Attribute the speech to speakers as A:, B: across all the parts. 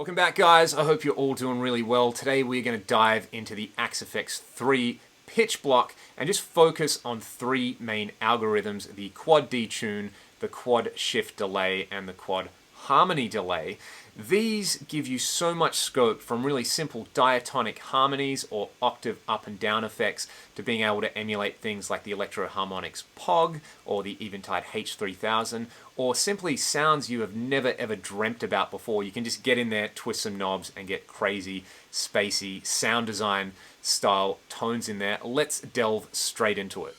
A: Welcome back, guys. I hope you're all doing really well. Today we're going to dive into the Axe-Fx 3 pitch block and just focus on three main algorithms: the quad detune, the quad shift delay, and the quad harmony delay. These give you so much scope, from really simple diatonic harmonies or octave up and down effects to being able to emulate things like the Electro-Harmonix POG or the Eventide H3000, or simply sounds you have never ever dreamt about before. You can just get in there, twist some knobs, and get crazy, spacey sound design style tones in there. Let's delve straight into it.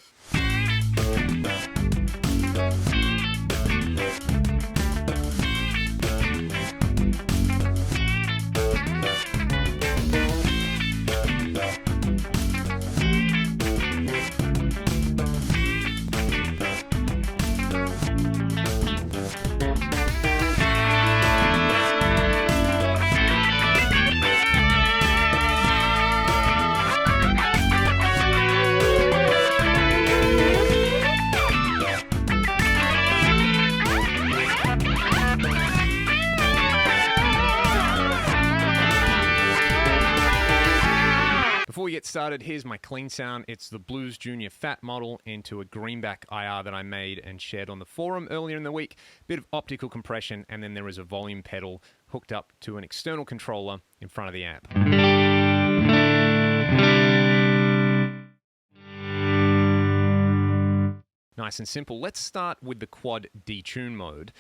A: Before we get started, here's my clean sound. It's the Blues Junior Fat model into a greenback IR that I made and shared on the forum earlier in the week. Bit of optical compression, and then there is a volume pedal hooked up to an external controller in front of the amp. Nice and simple. Let's start with the quad detune mode.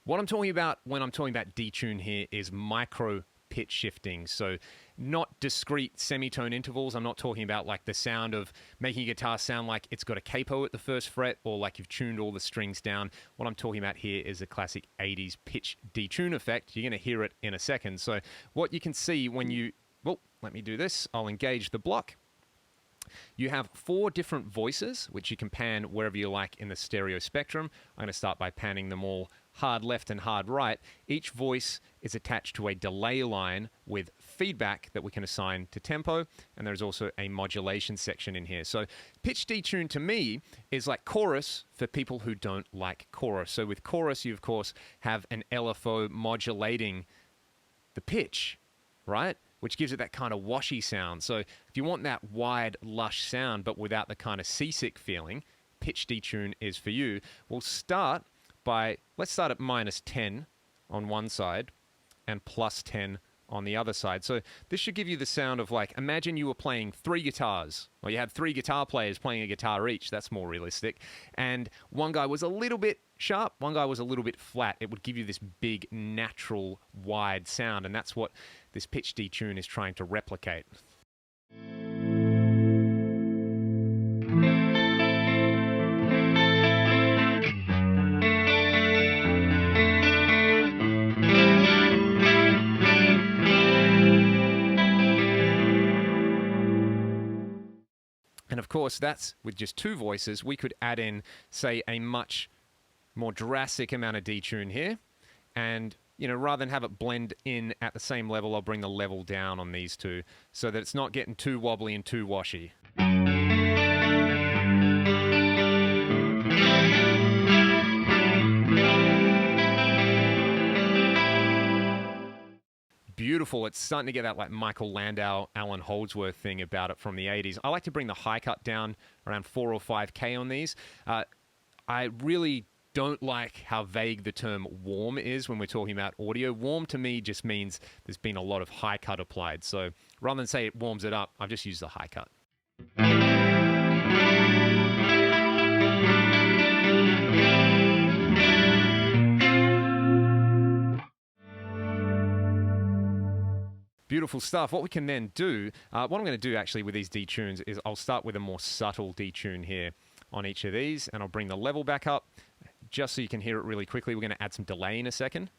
A: What I'm talking about when I'm talking about detune here is micro pitch shifting. So not discrete semitone intervals. I'm not talking about like the sound of making a guitar sound like it's got a capo at the first fret or like you've tuned all the strings down. What I'm talking about here is a classic 80s pitch detune effect. You're going to hear it in a second. So what you can see when you, well, let me do this. I'll engage the block. You have four different voices, which you can pan wherever you like in the stereo spectrum. I'm going to start by panning them all hard left and hard right. Each voice is attached to a delay line with feedback that we can assign to tempo, and there's also a modulation section in here. So pitch detune to me is like chorus for people who don't like chorus. So with chorus, you of course have an LFO modulating the pitch, right? Which gives it that kind of washy sound. So if you want that wide, lush sound, but without the kind of seasick feeling, pitch detune is for you. We'll start by, let's start at -10 on one side and +10 on the other side. So this should give you the sound of, like, imagine you were playing three guitars, or you had three guitar players playing a guitar each. That's more realistic. And one guy was a little bit sharp, one guy was a little bit flat. It would give you this big, natural, wide sound, and that's what this pitch detune is trying to replicate. And of course, that's with just two voices. We could add in, say, a much more drastic amount of detune here. And, you know, rather than have it blend in at the same level, I'll bring the level down on these two so that it's not getting too wobbly and too washy. Beautiful. It's starting to get that like Michael Landau, Alan Holdsworth thing about it from the 80s. I like to bring the high cut down around 4 or 5K on these. I really don't like how vague the term warm is when we're talking about audio. Warm to me just means there's been a lot of high cut applied. So rather than say it warms it up, I've just used the high cut. Beautiful stuff. What we can then do, what I'm going to do actually with these detunes is I'll start with a more subtle detune here on each of these, and I'll bring the level back up just so you can hear it really quickly. We're going to add some delay in a second.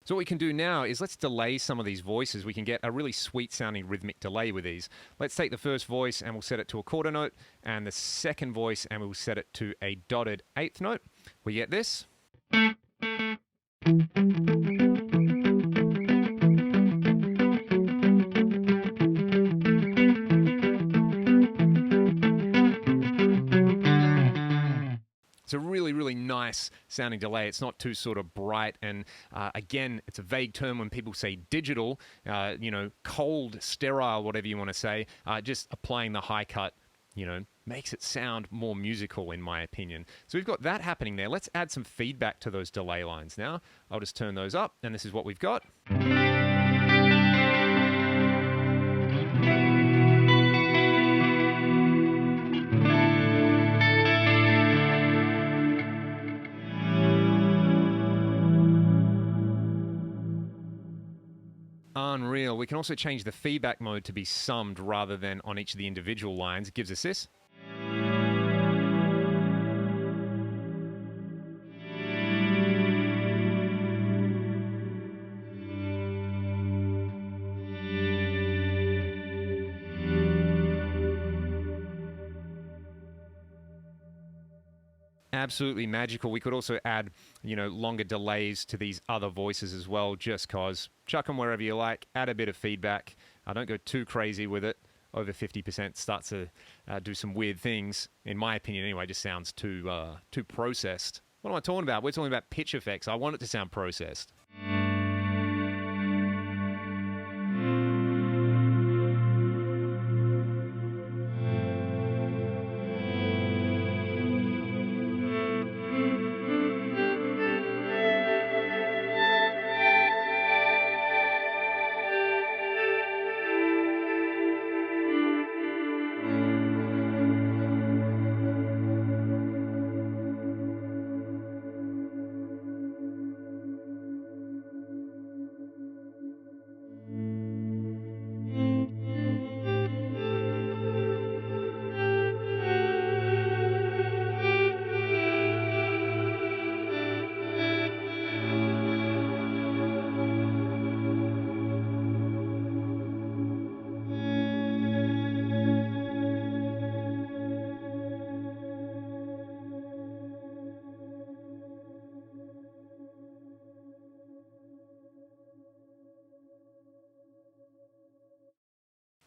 A: So what we can do now is let's delay some of these voices. We can get a really sweet sounding rhythmic delay with these. Let's take the first voice and we'll set it to a quarter note, and the second voice and we'll set it to a dotted eighth note. We get this. It's a really, really nice sounding delay. It's not too sort of bright. And again, it's a vague term when people say digital, cold, sterile, whatever you want to say. Just applying the high cut, makes it sound more musical, in my opinion. So we've got that happening there. Let's add some feedback to those delay lines now. I'll just turn those up, and this is what we've got. Unreal. We can also change the feedback mode to be summed rather than on each of the individual lines. It gives us this. Absolutely magical. We could also add, longer delays to these other voices as well, just cause. Chuck them wherever you like, add a bit of feedback. Don't go too crazy with it. Over 50% starts to do some weird things. In my opinion, anyway, it just sounds too processed. What am I talking about? We're talking about pitch effects. I want it to sound processed.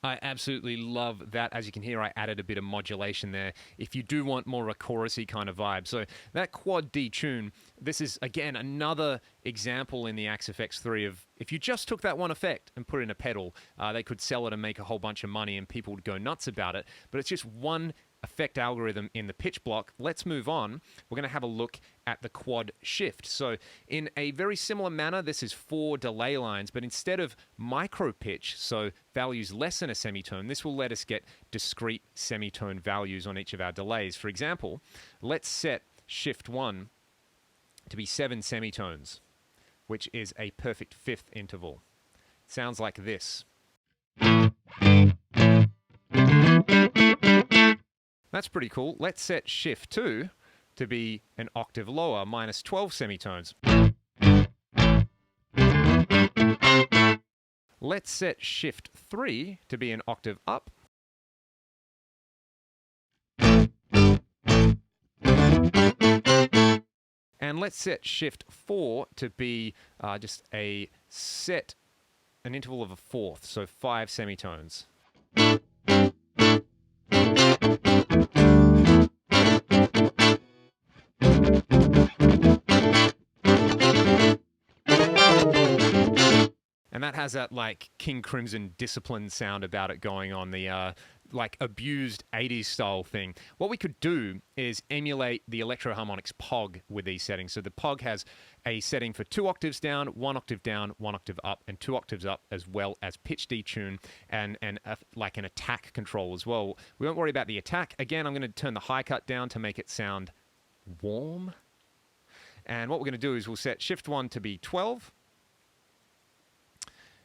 A: I absolutely love that. As you can hear, I added a bit of modulation there if you do want more of a chorusy kind of vibe. So that quad detune, this is, again, another example in the Axe FX3 of if you just took that one effect and put it in a pedal, they could sell it and make a whole bunch of money and people would go nuts about it. But it's just one effect algorithm in the pitch block. Let's move on. We're going to have a look at the quad shift. So in a very similar manner, this is 4 delay lines, but instead of micro pitch, so values less than a semitone, this will let us get discrete semitone values on each of our delays. For example, let's set shift 1 to be 7 semitones, which is a perfect 5th interval. Sounds like this. That's pretty cool. Let's set shift 2 to be an octave lower, minus 12 semitones. Let's set shift 3 to be an octave up. And let's set shift 4 to be just an interval of a 4th, so 5 semitones. And that has that like King Crimson Discipline sound about it going on, the like abused 80s style thing. What we could do is emulate the Electro-Harmonix POG with these settings. So the POG has a setting for 2 octaves down, 1 octave down, 1 octave up, and 2 octaves up, as well as pitch detune and like an attack control as well. We won't worry about the attack. Again, I'm going to turn the high cut down to make it sound warm. And what we're going to do is we'll set shift 1 to be 12,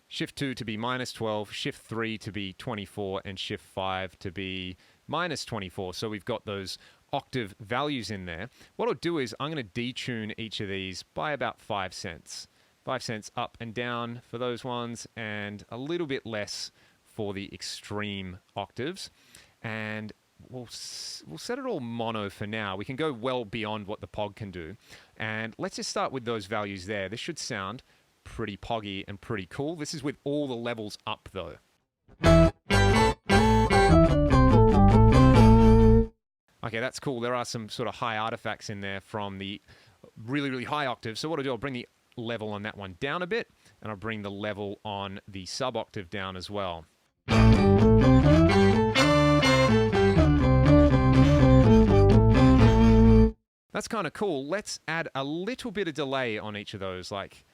A: shift 2 to be minus 12, shift 3 to be 24, and shift 5 to be minus 24. So we've got those octave values in there. What I'll do is I'm going to detune each of these by about 5 cents. 5 cents up and down for those ones, and a little bit less for the extreme octaves. And we'll set it all mono for now. We can go well beyond what the POG can do. And let's just start with those values there. This should sound pretty poggy and pretty cool. This is with all the levels up though. Okay, that's cool. There are some sort of high artifacts in there from the really, really high octave. So what I'll do, I'll bring the level on that one down a bit, and I'll bring the level on the sub-octave down as well. That's kind of cool. Let's add a little bit of delay on each of those, like,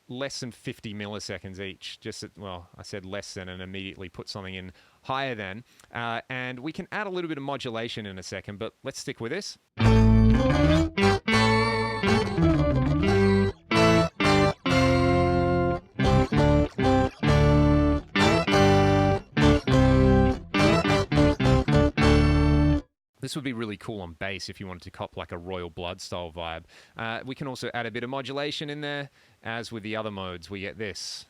A: less than 50 milliseconds each. Well, I said less than and immediately put something in higher than. And we can add a little bit of modulation in a second, but let's stick with this. This would be really cool on bass if you wanted to cop like a Royal Blood style vibe. We can also add a bit of modulation in there. As with the other modes, we get this.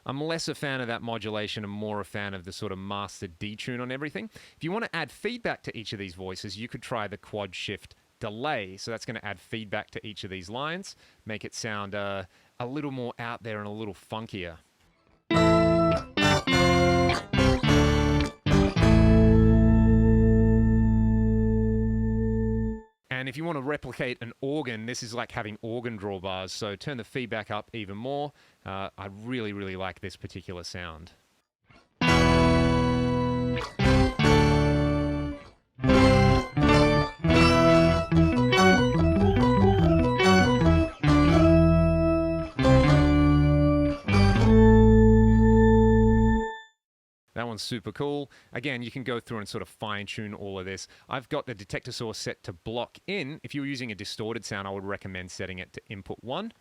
A: I'm less a fan of that modulation and more a fan of the sort of master detune on everything. If you want to add feedback to each of these voices, you could try the quad shift delay. So that's going to add feedback to each of these lines, make it sound a little more out there and a little funkier. And if you want to replicate an organ, this is like having organ drawbars. So turn the feedback up even more. I really, really like this particular sound. That one's super cool. Again, you can go through and sort of fine tune all of this. I've got the detector source set to block in. If you're using a distorted sound, I would recommend setting it to input 1.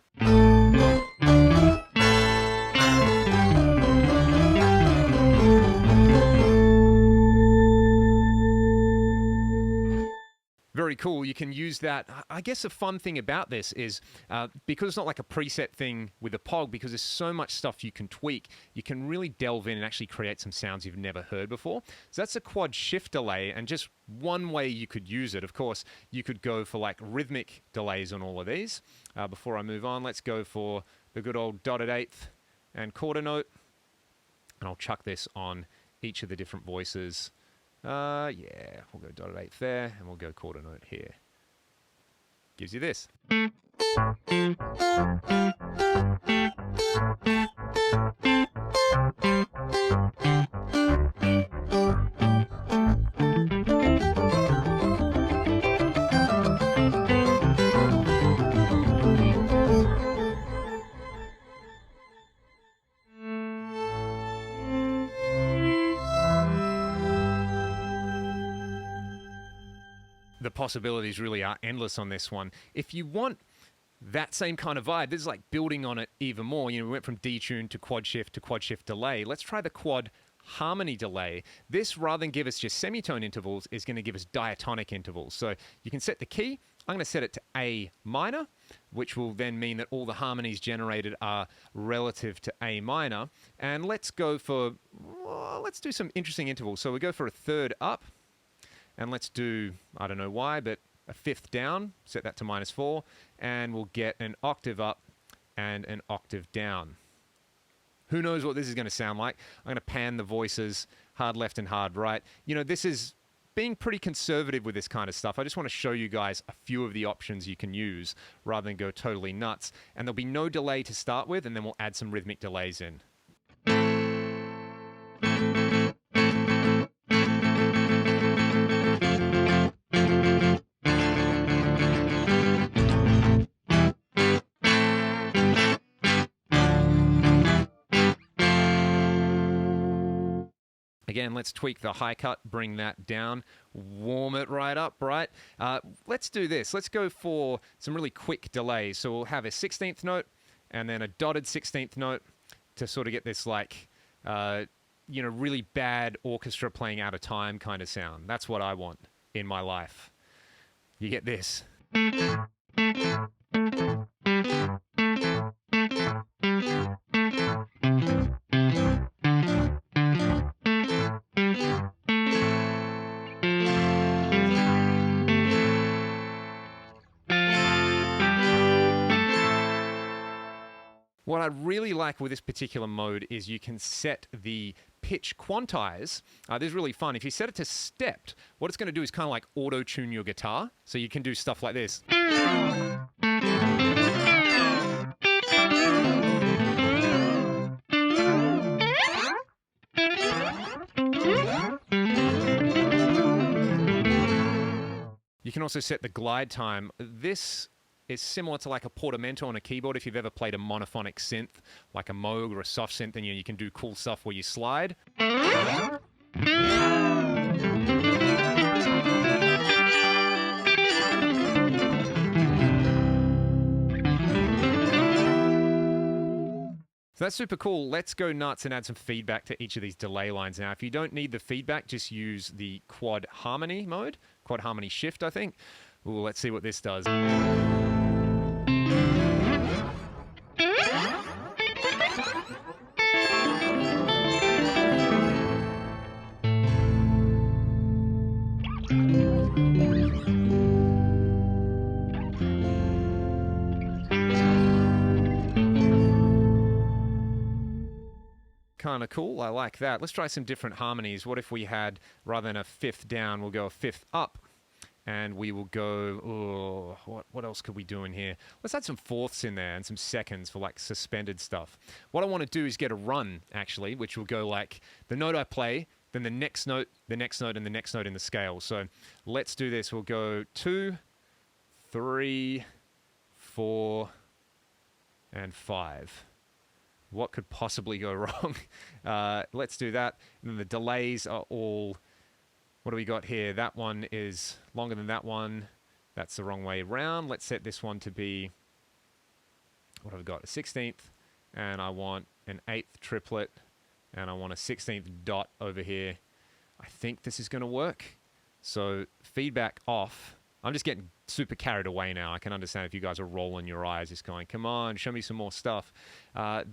A: Very cool. You can use that. I guess a fun thing about this is because it's not like a preset thing with a POG, because there's so much stuff you can tweak, you can really delve in and actually create some sounds you've never heard before. So that's a quad shift delay, and just one way you could use it. Of course, you could go for like rhythmic delays on all of these. Before I move on, let's go for the good old dotted eighth and quarter note. And I'll chuck this on each of the different voices. Yeah, we'll go dotted eighth there, and we'll go quarter note here. Gives you this. The possibilities really are endless on this one. If you want that same kind of vibe, this is like building on it even more. We went from detune to quad shift delay. Let's try the quad harmony delay. This, rather than give us just semitone intervals, is going to give us diatonic intervals. So you can set the key. I'm going to set it to A minor, which will then mean that all the harmonies generated are relative to A minor. And let's go for, let's do some interesting intervals. So we go for a third up. And let's do, I don't know why, but a fifth down, set that to -4, and we'll get an octave up and an octave down. Who knows what this is going to sound like? I'm going to pan the voices hard left and hard right. This is being pretty conservative with this kind of stuff. I just want to show you guys a few of the options you can use rather than go totally nuts. And there'll be no delay to start with, and then we'll add some rhythmic delays in. Again, let's tweak the high cut, bring that down, warm it right up, right? Let's do this. Let's go for some really quick delays. So we'll have a 16th note and then a dotted 16th note to sort of get this like, really bad orchestra playing out of time kind of sound. That's what I want in my life. You get this. What I really like with this particular mode is you can set the pitch quantize. This is really fun. If you set it to stepped, what it's going to do is kind of like auto-tune your guitar. So you can do stuff like this. You can also set the glide time. This is similar to like a portamento on a keyboard. If you've ever played a monophonic synth, like a Moog or a soft synth, then you can do cool stuff where you slide. So that's super cool. Let's go nuts and add some feedback to each of these delay lines. Now, if you don't need the feedback, just use the quad harmony mode, quad harmony shift, I think. Ooh, let's see what this does. Kind of cool. I like that. Let's try some different harmonies. What if we had, rather than a fifth down, we'll go a fifth up, and we will go, what else could we do in here? Let's add some fourths in there and some seconds for like suspended stuff. What I want to do is get a run, actually, which will go like the note I play, then the next note, the next note, and the next note in the scale. So let's do this. We'll go 2, 3, 4, and 5. What could possibly go wrong? Let's do that. And then the delays are all, what do we got here? That one is longer than that one. That's the wrong way around. Let's set this one to be, what have we got? A 16th, and I want an 8th triplet, and I want a 16th dot over here. I think this is going to work. So feedback off. I'm just getting super carried away now. I can understand if you guys are rolling your eyes, just going, come on, show me some more stuff.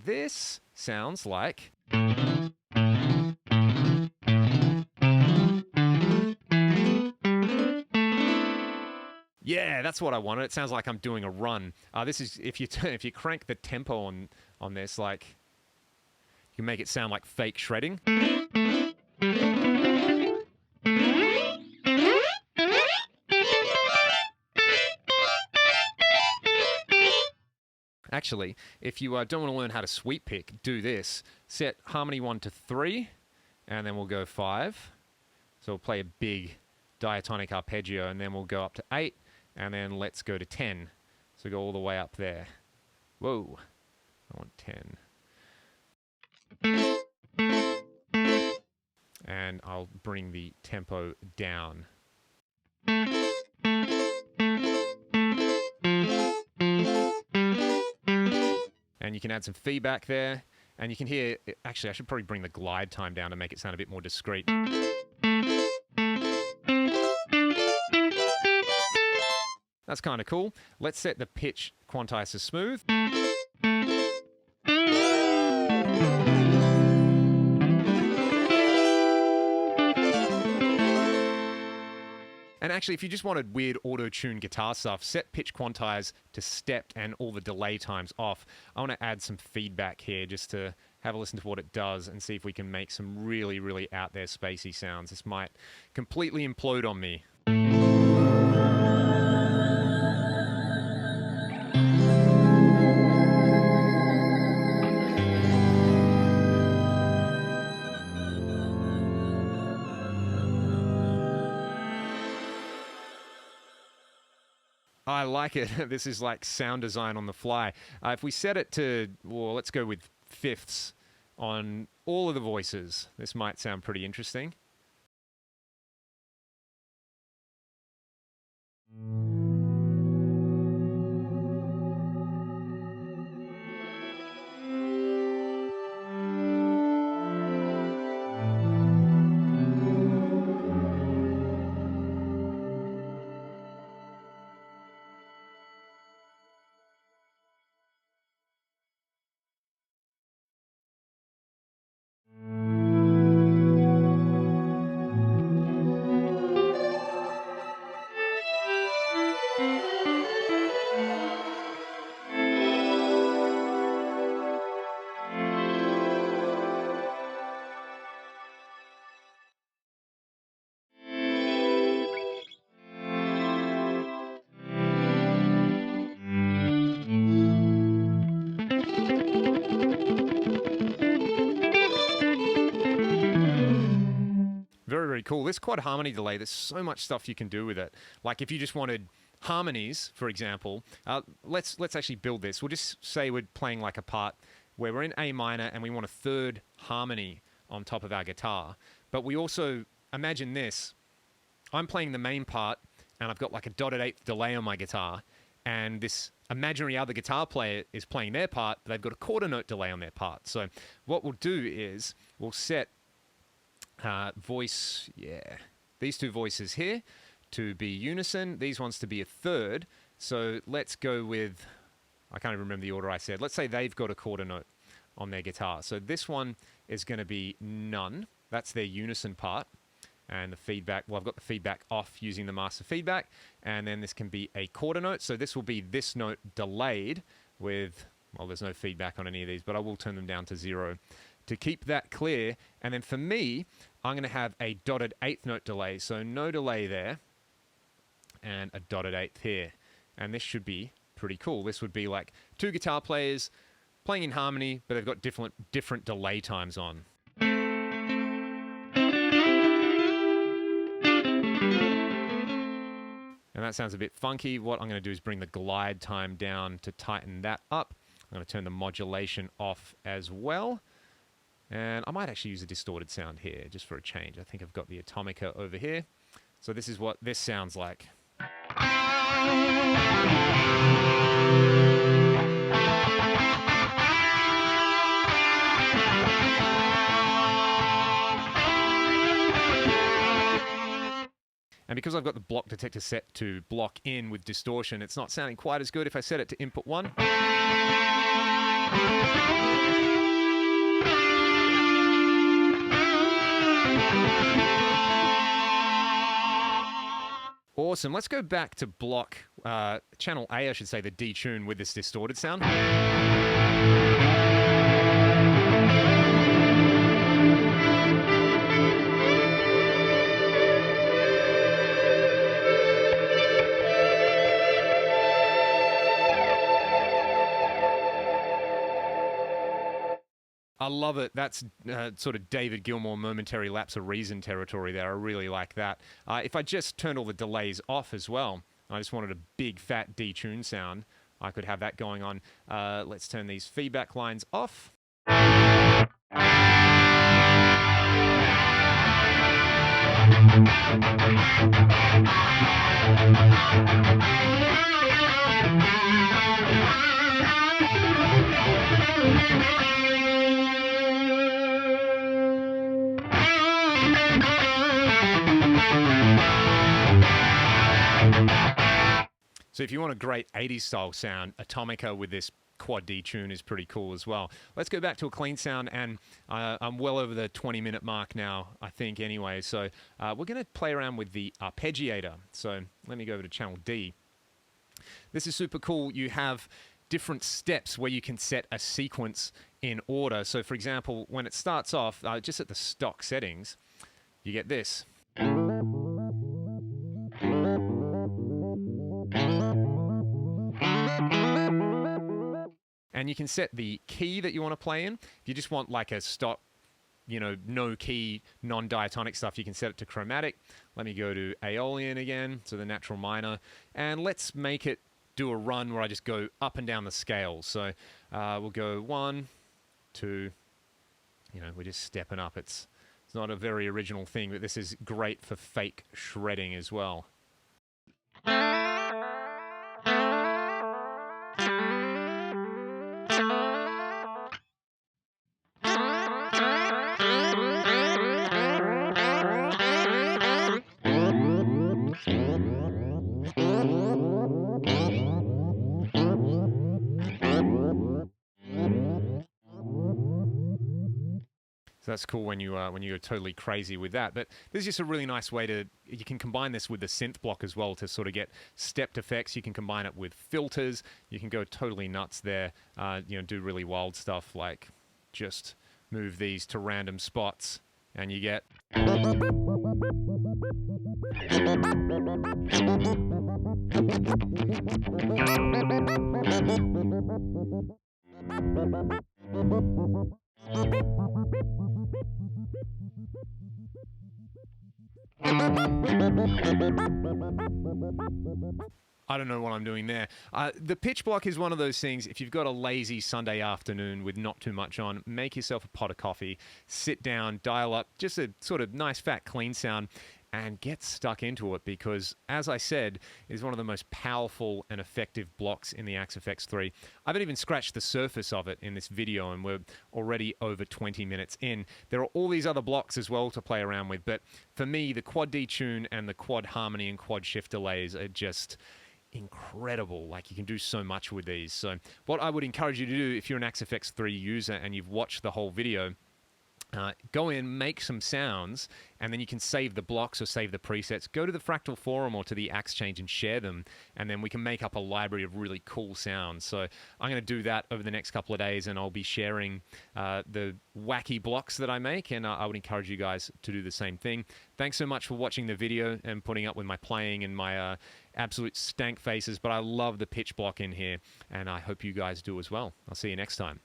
A: This sounds like... Yeah, that's what I wanted. It sounds like I'm doing a run. This is, if you crank the tempo on this, like, you can make it sound like fake shredding. Actually, if you don't want to learn how to sweep pick, do this. Set harmony 1 to 3, and then we'll go 5. So we'll play a big diatonic arpeggio, and then we'll go up to 8, and then let's go to 10. So go all the way up there. Whoa, I want 10. And I'll bring the tempo down. And you can add some feedback there. And you can hear, actually, I should probably bring the glide time down to make it sound a bit more discreet. That's kind of cool. Let's set the pitch quantize to smooth. And actually, if you just wanted weird auto-tune guitar stuff, set pitch quantize to stepped and all the delay times off. I want to add some feedback here just to have a listen to what it does and see if we can make some really, really out there spacey sounds. This might completely implode on me. I like it. This is like sound design on the fly. If we set it to, well, let's go with fifths on all of the voices, this might sound pretty interesting. cool. This quad harmony delay, there's so much stuff you can do with it. Like if you just wanted harmonies, for example, let's actually build this. We'll just say we're playing like a part where we're in A minor and we want a third harmony on top of our guitar. But we also, imagine this, I'm playing the main part and I've got like a dotted eighth delay on my guitar, and this imaginary other guitar player is playing their part, but they've got a quarter note delay on their part. So what we'll do is we'll set these two voices here to be unison, these ones to be a third. So let's go with, I can't even remember the order I said. Let's say they've got a quarter note on their guitar. So this one is going to be none. That's their unison part. And the feedback, well, I've got the feedback off using the master feedback. And then this can be a quarter note. So this will be this note delayed with, well, there's no feedback on any of these, but I will turn them down to 0 to keep that clear. And then for me, I'm going to have a dotted eighth note delay. So no delay there and a dotted eighth here. And this should be pretty cool. This would be like two guitar players playing in harmony, but they've got different delay times on. And that sounds a bit funky. What I'm going to do is bring the glide time down to tighten that up. I'm going to turn the modulation off as well. And I might actually use a distorted sound here just for a change. I think I've got the Atomica over here. So this is what this sounds like. And because I've got the block detector set to block in with distortion, it's not sounding quite as good if I set it to input 1. Awesome. Let's go back to block channel A, I should say, the detune with this distorted sound. I love it. That's sort of David Gilmour momentary lapse of reason territory there. I really like that. If I just turned all the delays off as well, I just wanted a big fat detune sound, I could have that going on. Let's turn these feedback lines off. So if you want a great 80s style sound, Atomica with this quad detune is pretty cool as well. Let's go back to a clean sound, and I'm well over the 20-minute mark now, I think, anyway. So we're going to play around with the Arpeggiator. So let me go over to channel D. This is super cool. You have different steps where you can set a sequence in order. So for example, when it starts off, just at the stock settings, you get this. And you can set the key that you want to play in. If you just want like a stock, no key, non-diatonic stuff, you can set it to chromatic. Let me go to Aeolian again, so the natural minor. And let's make it do a run where I just go up and down the scale. So we'll go 1, 2, we're just stepping up. It's not a very original thing, but this is great for fake shredding as well. So that's cool when you go totally crazy with that. But this is just a really nice way you can combine this with the synth block as well to sort of get stepped effects. You can combine it with filters. You can go totally nuts there. Do really wild stuff like just move these to random spots and you get. I don't know what I'm doing there. The pitch block is one of those things, if you've got a lazy Sunday afternoon with not too much on, make yourself a pot of coffee, sit down, dial up just a sort of nice, fat, clean sound, and get stuck into it because, as I said, it is one of the most powerful and effective blocks in the Axe FX3. I haven't even scratched the surface of it in this video, and we're already over 20 minutes in. There are all these other blocks as well to play around with, but for me, the quad detune and the quad harmony and quad shift delays are just incredible. Like, you can do so much with these. So what I would encourage you to do if you're an Axe FX3 user and you've watched the whole video, go in, make some sounds, and then you can save the blocks or save the presets. Go to the Fractal forum or to the Axe Change and share them, and then we can make up a library of really cool sounds. So I'm going to do that over the next couple of days, and I'll be sharing the wacky blocks that I make, and I would encourage you guys to do the same thing. Thanks so much for watching the video and putting up with my playing and my absolute stank faces, but I love the pitch block in here, and I hope you guys do as well. I'll see you next time.